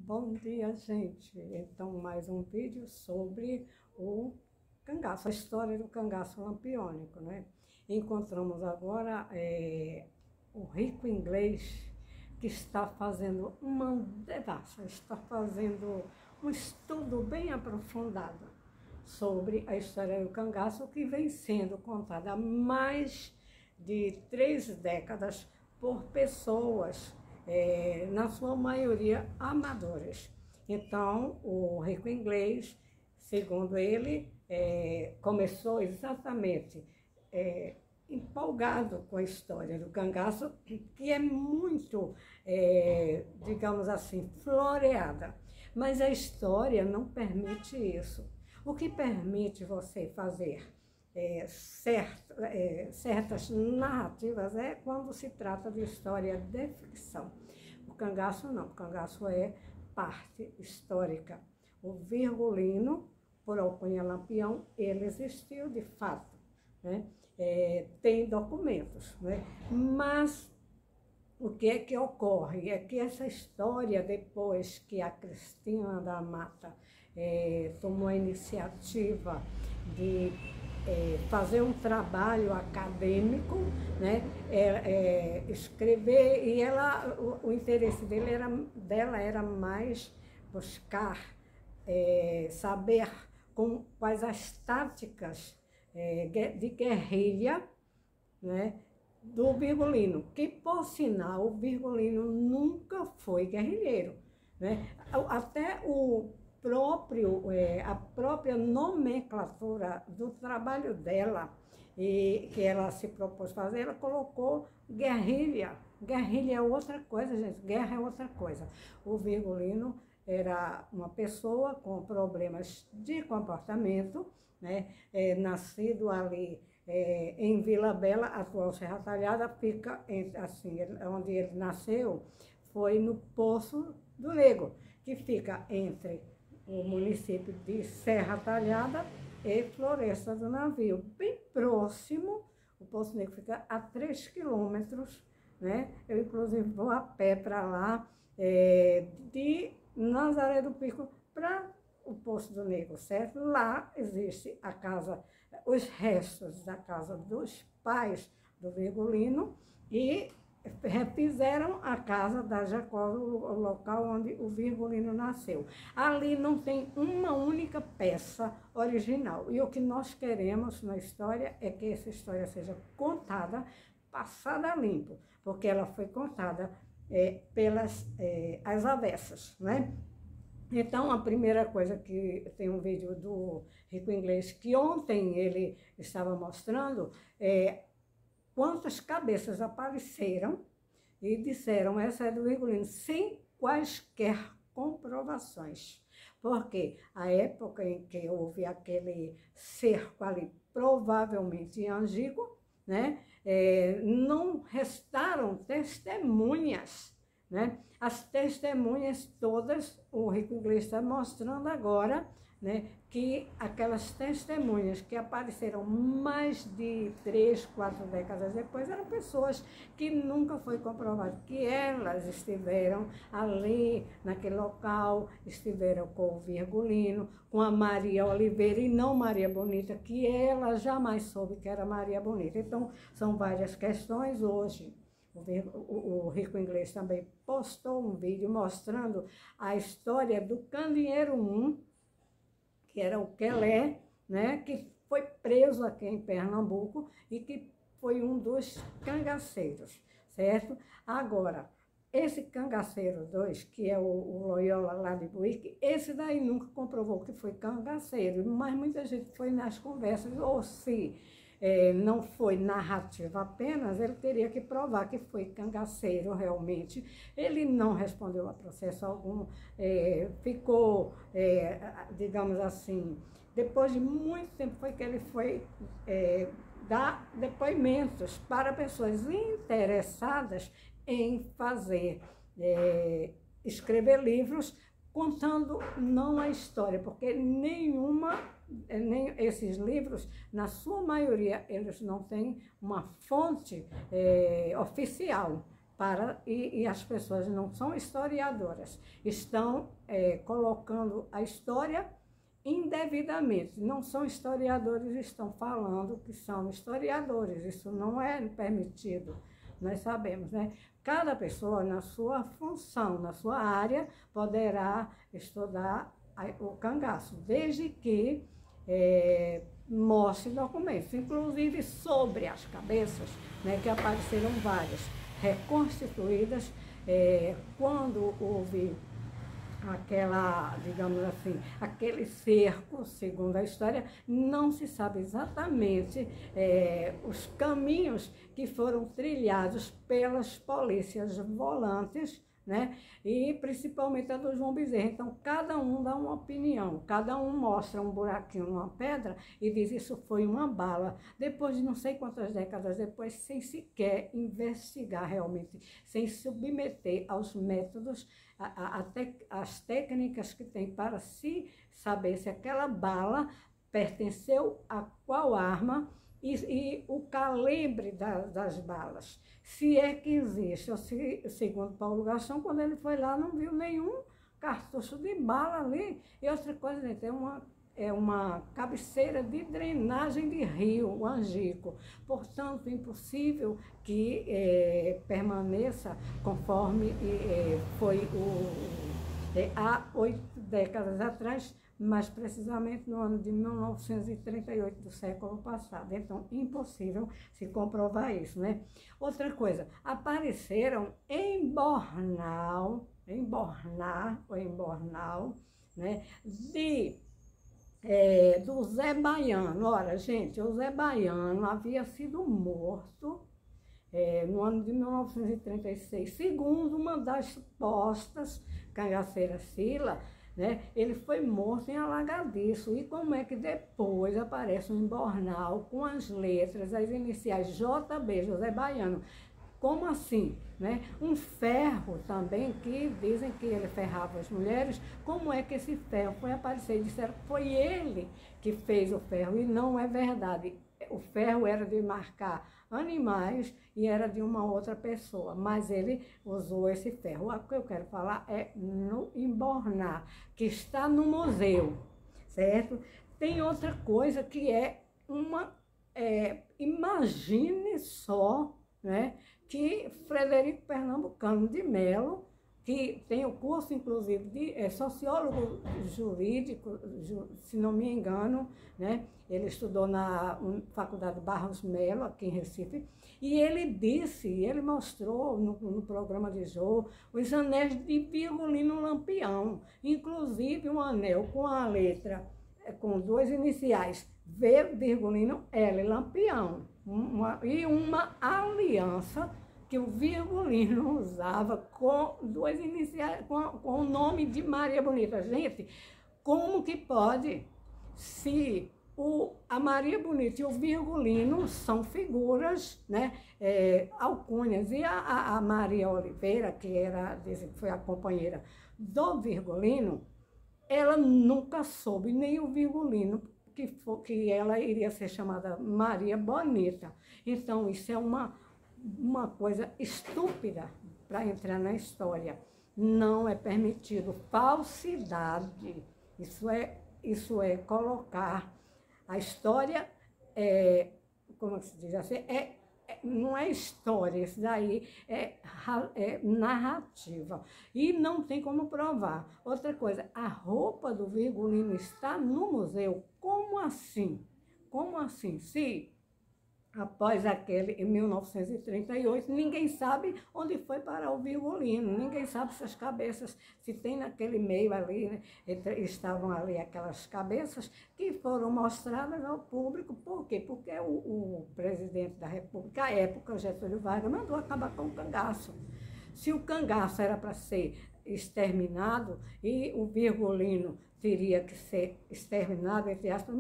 Bom dia, gente. Então, mais um vídeo sobre o cangaço, a história do cangaço lampiônico, né? Encontramos agora o rico inglês que está fazendo uma devassa, está fazendo um estudo bem aprofundado sobre a história do cangaço, que vem sendo contada há mais de 3 décadas por pessoas, na sua maioria amadores. Então, o rico inglês, segundo ele, começou exatamente empolgado com a história do cangaço, que é muito, digamos assim, floreada. Mas a história não permite isso. O que permite você fazer certas narrativas é quando se trata de história de ficção. O cangaço não, o cangaço é parte histórica. O Virgulino, por Alcunha Lampião, ele existiu de fato, né? Tem documentos, né? Mas o que é que ocorre? É que essa história, depois que a Cristina da Mata tomou a iniciativa de fazer um trabalho acadêmico, né? Escrever, e o interesse dela era mais buscar saber quais as táticas de guerrilha, né, do Virgulino, que, por sinal, o Virgulino nunca foi guerrilheiro, né? Até a própria nomenclatura do trabalho dela, que ela se propôs fazer, ela colocou guerrilha. Guerrilha é outra coisa, gente, guerra é outra coisa. O Virgulino era uma pessoa com problemas de comportamento, né? Nascido ali em Vila Bela, atual Serra Talhada, fica assim, onde ele nasceu foi no Poço do Negro, que fica entre o município de Serra Talhada e Floresta do Navio, bem próximo. O Poço Negro fica a 3 quilômetros, né? Eu, inclusive, vou a pé para lá, de Nazaré do Pico para o Poço do Negro, certo? Lá existe a casa, os restos da casa dos pais do Virgulino, e refizeram a casa da Jacó, o local onde o Virgulino nasceu. Ali não tem uma única peça original. E o que nós queremos na história é que essa história seja contada, passada a limpo, porque ela foi contada pelas as avessas, né? Então, a primeira coisa, que tem um vídeo do rico inglês que ontem ele estava mostrando, quantas cabeças apareceram e disseram: essa é do Virgulino, sem quaisquer comprovações. Porque a época em que houve aquele cerco ali, provavelmente em Angico, né, não restaram testemunhas, né? As testemunhas todas, o rico inglês está mostrando agora, né, que aquelas testemunhas que apareceram mais de 3, 4 décadas depois eram pessoas que nunca foi comprovado que elas estiveram ali, naquele local, estiveram com o Virgulino, com a Maria Oliveira e não Maria Bonita, que ela jamais soube que era Maria Bonita. Então, são várias questões hoje. O rico inglês também postou um vídeo mostrando a história do Candeeiro I, que era o Quelé, né, que foi preso aqui em Pernambuco e que foi um dos cangaceiros, certo? Agora, esse cangaceiro 2, que é o Loyola lá de Buíque, esse daí nunca comprovou que foi cangaceiro, mas muita gente foi nas conversas, ou se não foi narrativa apenas, ele teria que provar que foi cangaceiro realmente. Ele não respondeu a processo algum, ficou, digamos assim, depois de muito tempo foi que ele foi dar depoimentos para pessoas interessadas em fazer, escrever livros contando não a história, porque nem esses livros, na sua maioria, eles não têm uma fonte oficial. e as pessoas não são historiadoras, estão colocando a história indevidamente. Não são historiadores, estão falando que são historiadores, isso não é permitido, nós sabemos, né? Cada pessoa, na sua função, na sua área, poderá estudar o cangaço, desde que mostre documentos, inclusive sobre as cabeças, né, que apareceram várias, reconstituídas, quando houve aquela, digamos assim, aquele cerco, segundo a história, não se sabe exatamente os caminhos que foram trilhados pelas polícias volantes, né? E principalmente a do João Bezerra. Então, cada um dá uma opinião, cada um mostra um buraquinho numa pedra e diz isso foi uma bala. Depois de não sei quantas décadas depois, sem sequer investigar realmente, sem submeter aos métodos, as técnicas que tem para se saber se aquela bala pertenceu a qual arma e o calibre das balas. Se é que existe, ou se, segundo Paulo Gastão, quando ele foi lá, não viu nenhum cartucho de bala ali. E outra coisa, gente, é uma cabeceira de drenagem de rio, o Angico. Portanto, impossível que permaneça conforme foi há 8 décadas atrás, mais precisamente no ano de 1938 do século passado. Então, impossível se comprovar isso, né? Outra coisa, apareceram em Bornal, né, do Zé Baiano. Ora, gente, o Zé Baiano havia sido morto no ano de 1936, segundo uma das supostas cangaceiras Sila, né? Ele foi morto em Alagadiço. E como é que depois aparece um Bornal com as letras, as iniciais JB, José Baiano? Como assim? Né? Um ferro também, que dizem que ele ferrava as mulheres. Como é que esse ferro foi aparecer? Disseram que foi ele que fez o ferro, e não é verdade. O ferro era de marcar animais e era de uma outra pessoa, mas ele usou esse ferro. O que eu quero falar é no Embornar, que está no museu, certo? Tem outra coisa que imagine só, né, que Frederico Pernambucano de Melo, que tem o curso, inclusive, de sociólogo jurídico, se não me engano, né? Ele estudou na Faculdade Barros Melo, aqui em Recife, e ele mostrou no programa de Jô os anéis de Virgulino Lampião, inclusive um anel com a letra, com 2 iniciais, V, Virgulino, L, Lampião, e uma aliança que o Virgulino usava com 2 iniciais, com o nome de Maria Bonita. Gente, como que pode, se a Maria Bonita e o Virgulino são figuras, né, alcunhas, e a Maria Oliveira, que foi a companheira do Virgulino, ela nunca soube, nem o Virgulino, que ela iria ser chamada Maria Bonita. Então, isso é uma coisa estúpida para entrar na história. Não é permitido. Falsidade. Isso é colocar a história, como se diz assim, não é história, isso daí é narrativa. E não tem como provar. Outra coisa, a roupa do Virgulino está no museu. Como assim? Como assim? Se após aquele, em 1938, ninguém sabe onde foi parar o Virgulino, ninguém sabe se as cabeças, se tem naquele meio ali, né, estavam ali aquelas cabeças que foram mostradas ao público. Por quê? Porque o presidente da República, à época, Getúlio Vargas, mandou acabar com o cangaço. Se o cangaço era para ser exterminado e o Virgulino teria que ser exterminado, entre aspas,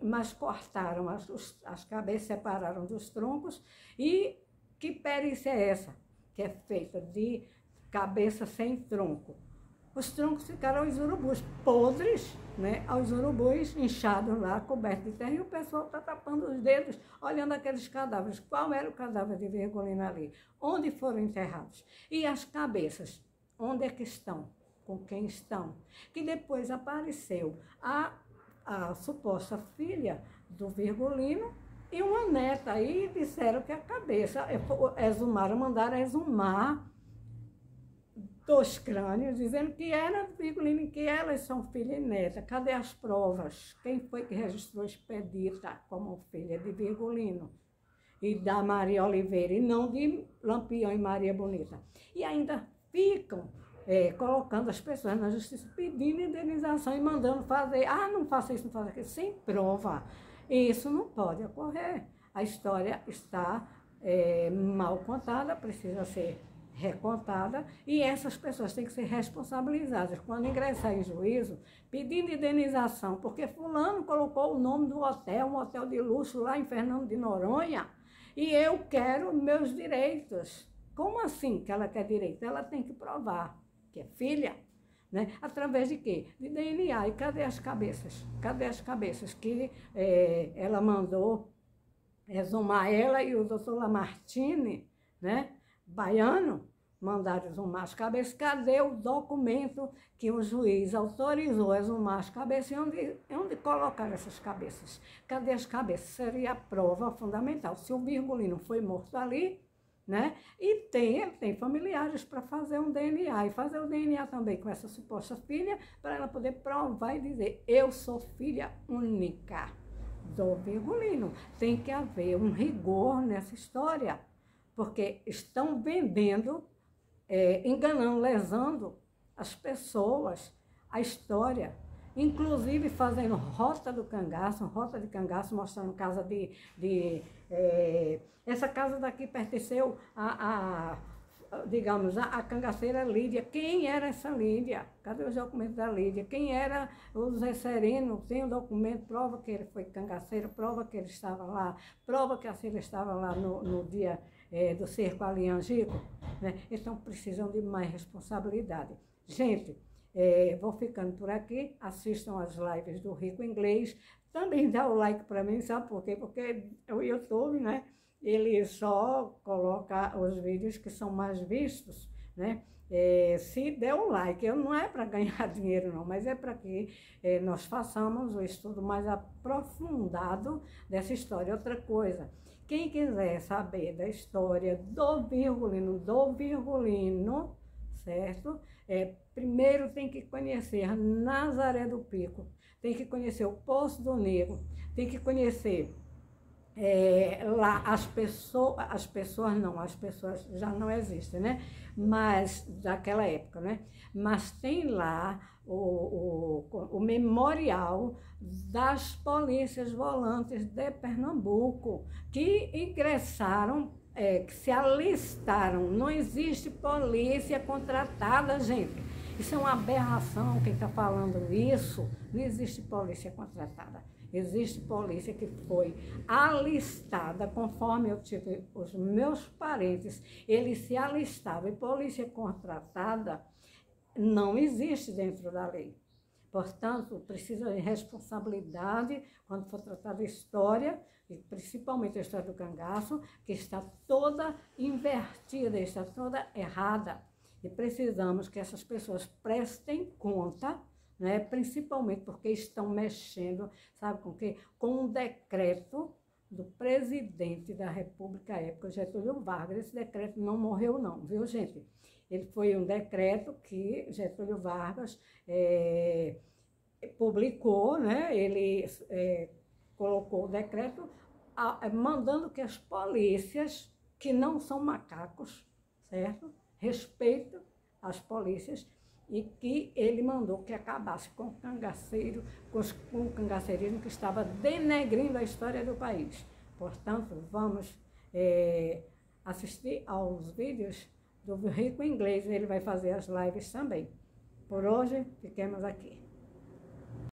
mas cortaram as cabeças, separaram dos troncos. E que perícia é essa? Que é feita de cabeça sem tronco. Os troncos ficaram os urubus podres, né? Os urubus inchados lá, cobertos de terra, e o pessoal está tapando os dedos, olhando aqueles cadáveres. Qual era o cadáver de Virgulino ali? Onde foram enterrados? E as cabeças? Onde é que estão? Com quem estão? Que depois apareceu a suposta filha do Virgulino e uma neta. Aí disseram que a cabeça, mandaram exumar 2 crânios, dizendo que era do Virgulino e que elas são filha e neta. Cadê as provas? Quem foi que registrou Expedita como filha de Virgulino e da Maria Oliveira, e não de Lampião e Maria Bonita? E ainda ficam colocando as pessoas na justiça, pedindo indenização e mandando fazer, não faça isso, não faça aquilo, sem prova. Isso não pode ocorrer. A história está mal contada, precisa ser recontada, e essas pessoas têm que ser responsabilizadas. Quando ingressar em juízo, pedindo indenização, porque fulano colocou o nome do hotel, um hotel de luxo lá em Fernando de Noronha, e eu quero meus direitos. Como assim que ela quer direito? Ela tem que provar que é filha, né? Através de quê? De DNA. E cadê as cabeças? Cadê as cabeças que ela mandou exumar? Ela e o doutor Lamartine, né? Baiano, mandaram exumar as cabeças. Cadê o documento que o juiz autorizou a exumar as cabeças? E onde colocar essas cabeças? Cadê as cabeças? Seria a prova fundamental. Se o Virgulino foi morto ali, né? E ele tem familiares para fazer um DNA, e fazer o DNA também com essa suposta filha, para ela poder provar e dizer: eu sou filha única do Virgulino. Tem que haver um rigor nessa história, porque estão vendendo, enganando, lesando as pessoas, a história, inclusive fazendo rota de cangaço, mostrando casa essa casa daqui pertenceu digamos, a cangaceira Lídia. Quem era essa Lídia? Cadê os documentos da Lídia? Quem era o Zé Sereno? Tem o documento, prova que ele foi cangaceiro, prova que ele estava lá, prova que a Cida estava lá no dia do cerco ali em Angico, né? Então precisam de mais responsabilidade. Gente, vou ficando por aqui, assistam as lives do Rico Inglês, também dá o like para mim, sabe por quê? Porque o YouTube, né, ele só coloca os vídeos que são mais vistos, né? Se der o like, não é para ganhar dinheiro não, mas é para que nós façamos o estudo mais aprofundado dessa história. Outra coisa, quem quiser saber da história do Virgulino, certo? Primeiro tem que conhecer Nazaré do Pico, tem que conhecer o Poço do Negro, tem que conhecer lá as pessoas já não existem, né? Mas daquela época, né? Mas tem lá o memorial das polícias volantes de Pernambuco, que ingressaram, que se alistaram. Não existe polícia contratada, gente. Isso é uma aberração, quem está falando isso. Não existe polícia contratada. Existe polícia que foi alistada, conforme eu tive os meus parentes, eles se alistavam. E polícia contratada não existe dentro da lei. Portanto, precisa de responsabilidade quando for tratar da história, e principalmente a história do cangaço, que está toda invertida, está toda errada. E precisamos que essas pessoas prestem conta, né? Principalmente porque estão mexendo, sabe com o quê? Com um decreto do presidente da República à época, Getúlio Vargas. Esse decreto não morreu não, viu, gente? Ele foi um decreto que Getúlio Vargas publicou, né? Ele colocou o decreto mandando que as polícias, que não são macacos, certo? Respeitem as polícias, e que ele mandou que acabasse com o cangaceiro, com o cangaceirismo que estava denegrindo a história do país. Portanto, vamos assistir aos vídeos do Rico Inglês, ele vai fazer as lives também. Por hoje, fiquemos aqui.